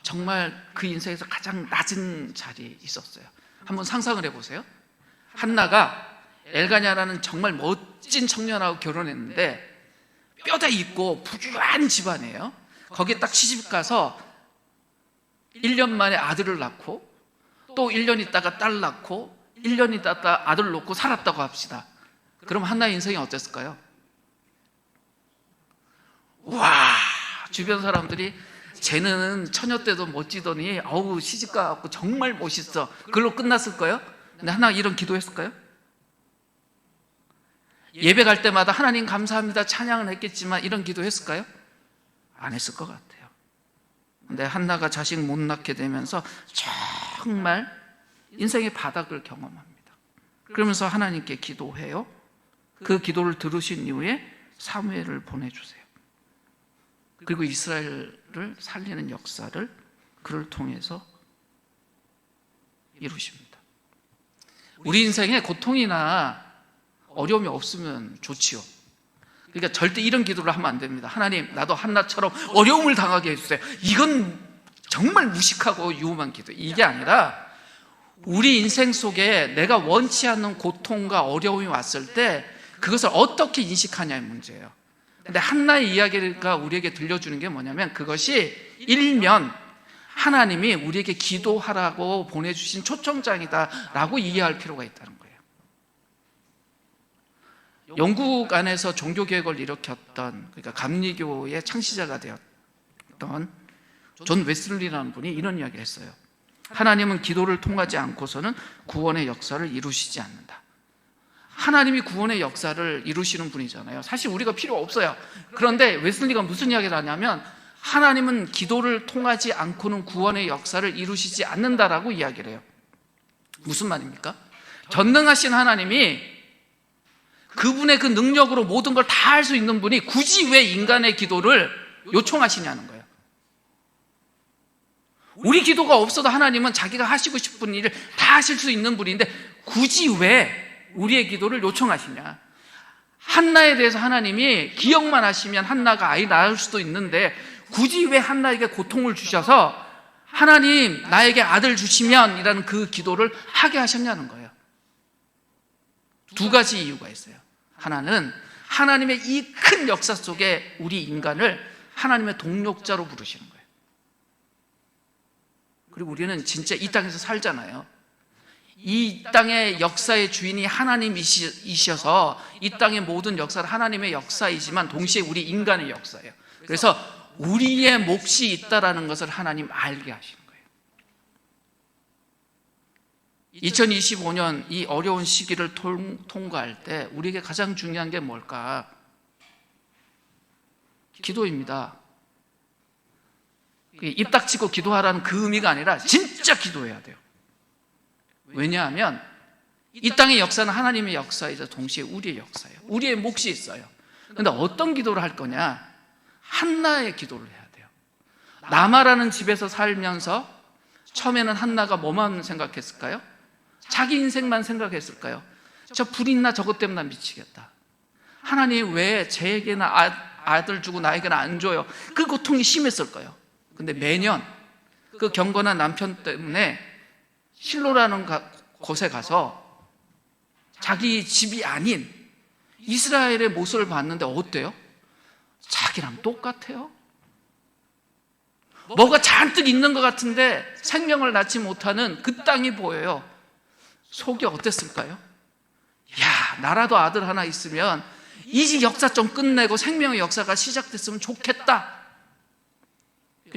정말 그 인생에서 가장 낮은 자리에 있었어요. 한번 상상을 해보세요. 한나가 엘가냐라는 정말 멋진 청년하고 결혼했는데 뼈대 있고 부유한 집안이에요. 거기에 딱 시집가서 1년 만에 아들을 낳고 또 1년 있다가 딸 낳고 1년 있다가 아들 놓고 살았다고 합시다. 그럼 한나의 인생이 어땠을까요? 와, 주변 사람들이 쟤는 처녀 때도 멋지더니 어우 시집가갖고 정말 멋있어. 그걸로 끝났을 거예요? 근데 한나가 이런 기도했을까요? 예배 갈 때마다 하나님 감사합니다 찬양을 했겠지만 이런 기도했을까요? 안 했을 것 같아요. 근데 한나가 자식 못 낳게 되면서 정말 인생의 바닥을 경험합니다. 그러면서 하나님께 기도해요. 그 기도를 들으신 이후에 사무엘을 보내주세요. 그리고 이스라엘을 살리는 역사를 그를 통해서 이루십니다. 우리 인생에 고통이나 어려움이 없으면 좋지요. 그러니까 절대 이런 기도를 하면 안 됩니다. 하나님, 나도 한나처럼 어려움을 당하게 해주세요. 이건 정말 무식하고 유험한 기도. 이게 아니라 우리 인생 속에 내가 원치 않는 고통과 어려움이 왔을 때 그것을 어떻게 인식하냐의 문제예요. 근데 한나의 이야기가 우리에게 들려주는 게 뭐냐면 그것이 일면 하나님이 우리에게 기도하라고 보내주신 초청장이다라고 이해할 필요가 있다는 거예요. 영국 안에서 종교개혁을 일으켰던, 그러니까 감리교의 창시자가 되었던 존 웨슬리라는 분이 이런 이야기를 했어요. 하나님은 기도를 통하지 않고서는 구원의 역사를 이루시지 않는다. 하나님이 구원의 역사를 이루시는 분이잖아요. 사실 우리가 필요 없어요. 그런데 웨슬리가 무슨 이야기를 하냐면 하나님은 기도를 통하지 않고는 구원의 역사를 이루시지 않는다라고 이야기를 해요. 무슨 말입니까? 전능하신 하나님이 그분의 그 능력으로 모든 걸 다 할 수 있는 분이 굳이 왜 인간의 기도를 요청하시냐는 거예요. 우리 기도가 없어도 하나님은 자기가 하시고 싶은 일을 다 하실 수 있는 분인데 굳이 왜 우리의 기도를 요청하시냐. 한나에 대해서 하나님이 기억만 하시면 한나가 아이 낳을 수도 있는데 굳이 왜 한나에게 고통을 주셔서 하나님 나에게 아들 주시면 이라는 그 기도를 하게 하셨냐는 거예요. 두 가지 이유가 있어요. 하나는 하나님의 이 큰 역사 속에 우리 인간을 하나님의 동력자로 부르시는 거예요. 그리고 우리는 진짜 이 땅에서 살잖아요. 이 땅의 역사의 주인이 하나님이셔서 이 땅의 모든 역사는 하나님의 역사이지만 동시에 우리 인간의 역사예요. 그래서 우리의 몫이 있다라는 것을 하나님 알게 하시는 거예요. 2025년 이 어려운 시기를 통과할 때 우리에게 가장 중요한 게 뭘까? 기도입니다. 입 닥치고 기도하라는 그 의미가 아니라 진짜 기도해야 돼요. 왜냐하면 이 땅의 역사는 하나님의 역사이자 동시에 우리의 역사예요. 우리의 몫이 있어요. 그런데 어떤 기도를 할 거냐? 한나의 기도를 해야 돼요. 나마라는 집에서 살면서 처음에는 한나가 뭐만 생각했을까요? 자기 인생만 생각했을까요? 저 불있나 저것 때문에 난 미치겠다. 하나님 왜 쟤에게는 아들 주고 나에게는 안 줘요? 그 고통이 심했을 거예요. 근데 매년 그 경건한 남편 때문에 실로라는 곳에 가서 자기 집이 아닌 이스라엘의 모습을 봤는데 어때요? 자기랑 똑같아요. 뭐가 잔뜩 있는 것 같은데 생명을 낳지 못하는 그 땅이 보여요. 속이 어땠을까요? 야, 나라도 아들 하나 있으면 이 역사 좀 끝내고 생명의 역사가 시작됐으면 좋겠다.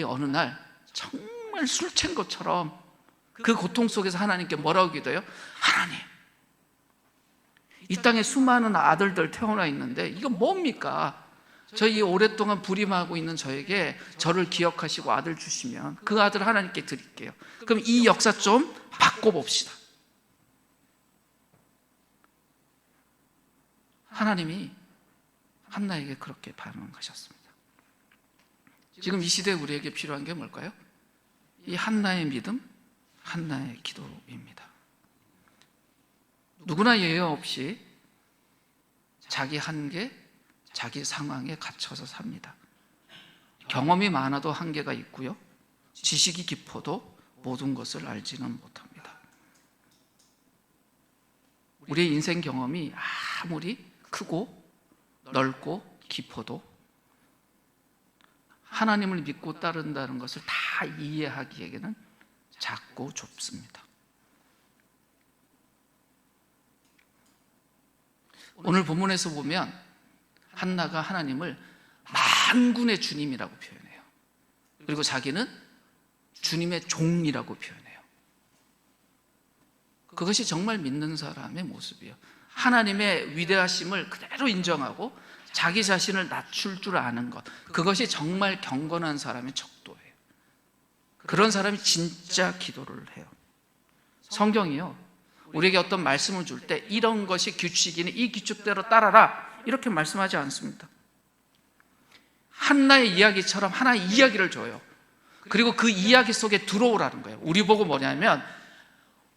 어느 날 정말 술 취한 것처럼 그 고통 속에서 하나님께 뭐라고 기도해요? 하나님, 이 땅에 수많은 아들들 태어나 있는데 이거 뭡니까? 저희 오랫동안 불임하고 있는 저에게 저를 기억하시고 아들 주시면 그 아들 하나님께 드릴게요. 그럼 이 역사 좀 바꿔봅시다. 하나님이 한나에게 그렇게 반응하셨습니다. 지금 이 시대에 우리에게 필요한 게 뭘까요? 이 한나의 믿음, 한나의 기도입니다. 누구나 예외 없이 자기 한계, 자기 상황에 갇혀서 삽니다. 경험이 많아도 한계가 있고요. 지식이 깊어도 모든 것을 알지는 못합니다. 우리의 인생 경험이 아무리 크고 넓고 깊어도 하나님을 믿고 따른다는 것을 다 이해하기에는 작고 좁습니다. 오늘 본문에서 보면 한나가 하나님을 만군의 주님이라고 표현해요. 그리고 자기는 주님의 종이라고 표현해요. 그것이 정말 믿는 사람의 모습이에요. 하나님의 위대하심을 그대로 인정하고 자기 자신을 낮출 줄 아는 것, 그것이 정말 경건한 사람의 척도예요. 그런 사람이 진짜 기도를 해요. 성경이요, 우리에게 어떤 말씀을 줄 때 이런 것이 규칙이니 이 규칙대로 따라라 이렇게 말씀하지 않습니다. 한나의 이야기처럼 하나의 이야기를 줘요. 그리고 그 이야기 속에 들어오라는 거예요. 우리 보고 뭐냐면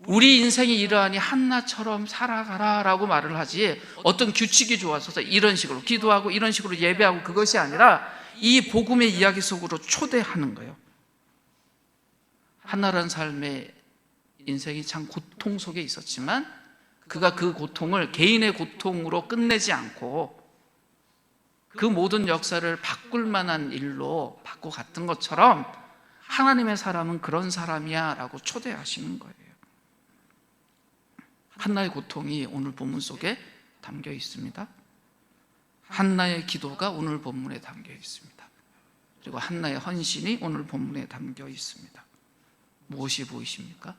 우리 인생이 이러하니 한나처럼 살아가라 라고 말을 하지, 어떤 규칙이 좋아서 이런 식으로 기도하고 이런 식으로 예배하고 그것이 아니라 이 복음의 이야기 속으로 초대하는 거예요. 한나라는 삶의 인생이 참 고통 속에 있었지만 그가 그 고통을 개인의 고통으로 끝내지 않고 그 모든 역사를 바꿀 만한 일로 바꿔갔던 것처럼 하나님의 사람은 그런 사람이야 라고 초대하시는 거예요. 한나의 고통이 오늘 본문 속에 담겨 있습니다. 한나의 기도가 오늘 본문에 담겨 있습니다. 그리고 한나의 헌신이 오늘 본문에 담겨 있습니다. 무엇이 보이십니까?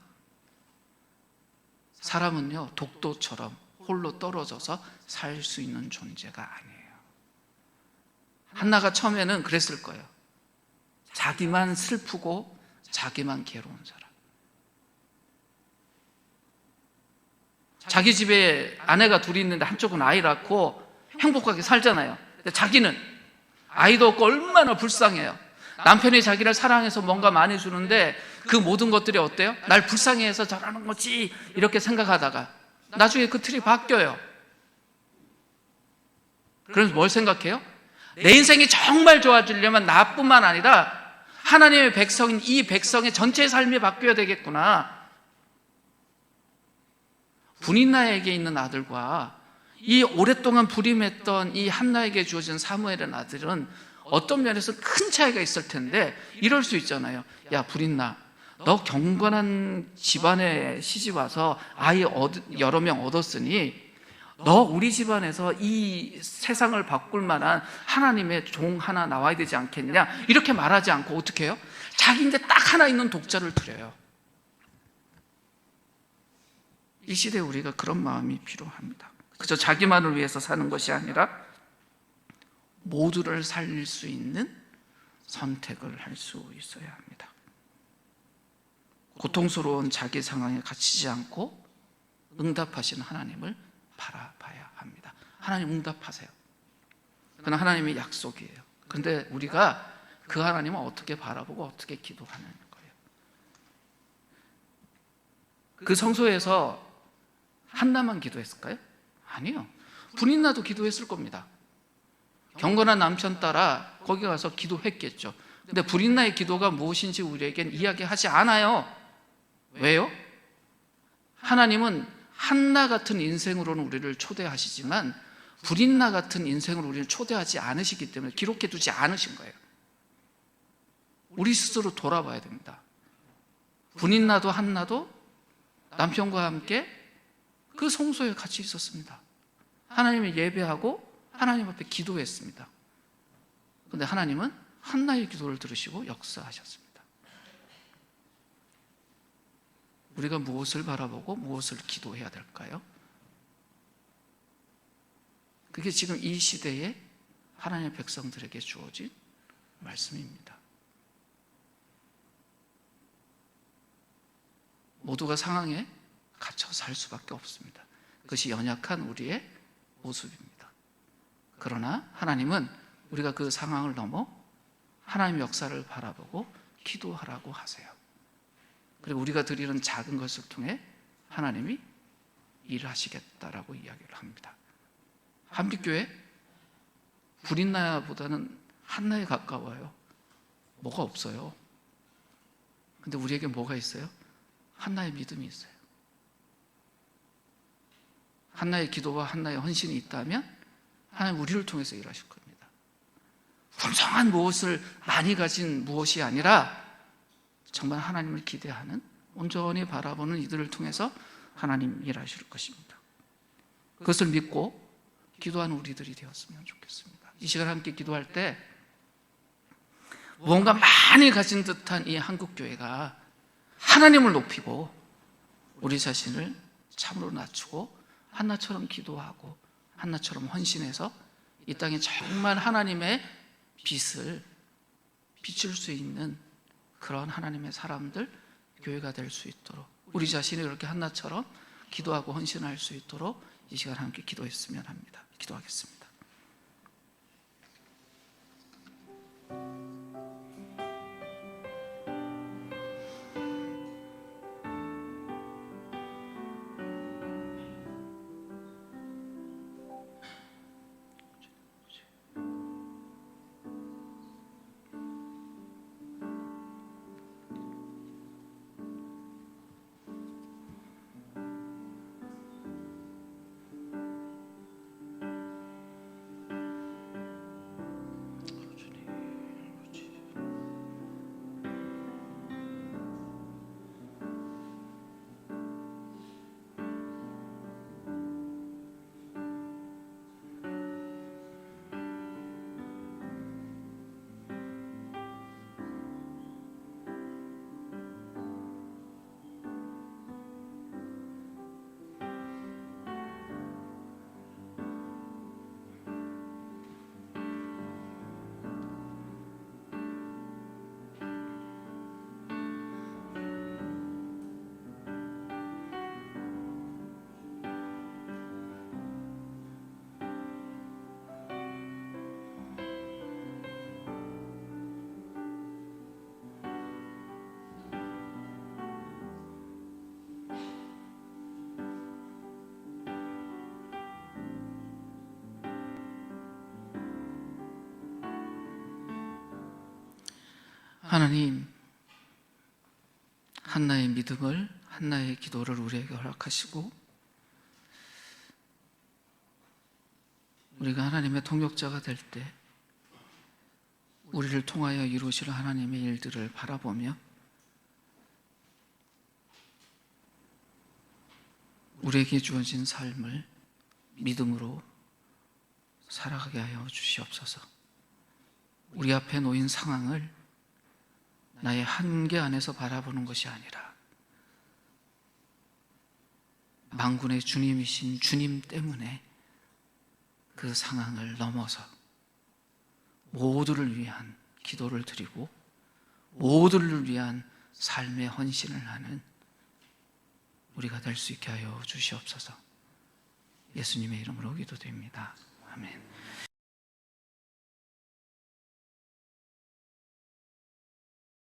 사람은요, 독도처럼 홀로 떨어져서 살 수 있는 존재가 아니에요. 한나가 처음에는 그랬을 거예요. 자기만 슬프고 자기만 괴로운 사람. 자기 집에 아내가 둘이 있는데 한쪽은 아이 낳고 행복하게 살잖아요. 근데 자기는 아이도 없고 얼마나 불쌍해요. 남편이 자기를 사랑해서 뭔가 많이 주는데 그 모든 것들이 어때요? 날 불쌍해해서 저러는 거지 이렇게 생각하다가 나중에 그 틀이 바뀌어요. 그래서 뭘 생각해요? 내 인생이 정말 좋아지려면 나뿐만 아니라 하나님의 백성인 이 백성의 전체 삶이 바뀌어야 되겠구나. 분인나에게 있는 아들과 이 오랫동안 불임했던 이 한나에게 주어진 사무엘의 아들은 어떤 면에서 큰 차이가 있을 텐데, 이럴 수 있잖아요. 야, 불인나, 너 경건한 집안에 시집 와서 아이 여러 명 얻었으니 너 우리 집안에서 이 세상을 바꿀 만한 하나님의 종 하나 나와야 되지 않겠냐, 이렇게 말하지 않고 어떻게 해요? 자기인데 딱 하나 있는 독자를 드려요. 이 시대에 우리가 그런 마음이 필요합니다. 그저 자기만을 위해서 사는 것이 아니라 모두를 살릴 수 있는 선택을 할 수 있어야 합니다. 고통스러운 자기 상황에 갇히지 않고 응답하시는 하나님을 바라봐야 합니다. 하나님 응답하세요. 그건 하나님의 약속이에요. 그런데 우리가 그 하나님을 어떻게 바라보고 어떻게 기도하는 거예요. 그 성소에서 한나만 기도했을까요? 아니요. 분인나도 기도했을 겁니다. 경건한 남편 따라 거기 가서 기도했겠죠. 근데 불인나의 기도가 무엇인지 우리에겐 이야기하지 않아요. 왜요? 하나님은 한나 같은 인생으로는 우리를 초대하시지만 불인나 같은 인생으로 우리를 초대하지 않으시기 때문에 기록해 두지 않으신 거예요. 우리 스스로 돌아봐야 됩니다. 불인나도 한나도 남편과 함께 그 성소에 같이 있었습니다. 하나님을 예배하고 하나님 앞에 기도했습니다. 그런데 하나님은 한나의 기도를 들으시고 역사하셨습니다. 우리가 무엇을 바라보고 무엇을 기도해야 될까요? 그게 지금 이 시대의 하나님의 백성들에게 주어진 말씀입니다. 모두가 상황에 갇혀 살 수밖에 없습니다. 그것이 연약한 우리의 모습입니다. 그러나 하나님은 우리가 그 상황을 넘어 하나님의 역사를 바라보고 기도하라고 하세요. 그리고 우리가 드리는 작은 것을 통해 하나님이 일하시겠다라고 이야기를 합니다. 한빛교회 불인나야보다는 한나에 가까워요. 뭐가 없어요. 근데 우리에게 뭐가 있어요? 한나의 믿음이 있어요. 한나의 기도와 한나의 헌신이 있다면 하나님 우리를 통해서 일하실 겁니다. 풍성한 무엇을 많이 가진 무엇이 아니라 정말 하나님을 기대하는, 온전히 바라보는 이들을 통해서 하나님 일하실 것입니다. 그것을 믿고 기도하는 우리들이 되었으면 좋겠습니다. 이 시간 함께 기도할 때 무언가 많이 가진 듯한 이 한국교회가 하나님을 높이고 우리 자신을 참으로 낮추고 한나처럼 기도하고 한나처럼 헌신해서 이 땅에 정말 하나님의 빛을 비출 수 있는 그런 하나님의 사람들, 교회가 될 수 있도록, 우리 자신이 이렇게 한나처럼 기도하고 헌신할 수 있도록 이 시간 함께 기도했으면 합니다. 기도하겠습니다. 하나님, 한나의 믿음을, 한나의 기도를 우리에게 허락하시고 우리가 하나님의 동역자가 될 때 우리를 통하여 이루실 하나님의 일들을 바라보며 우리에게 주어진 삶을 믿음으로 살아가게 하여 주시옵소서. 우리 앞에 놓인 상황을 나의 한계 안에서 바라보는 것이 아니라 만군의 주님이신 주님 때문에 그 상황을 넘어서 모두를 위한 기도를 드리고 모두를 위한 삶의 헌신을 하는 우리가 될 수 있게 하여 주시옵소서. 예수님의 이름으로 기도드립니다. 아멘.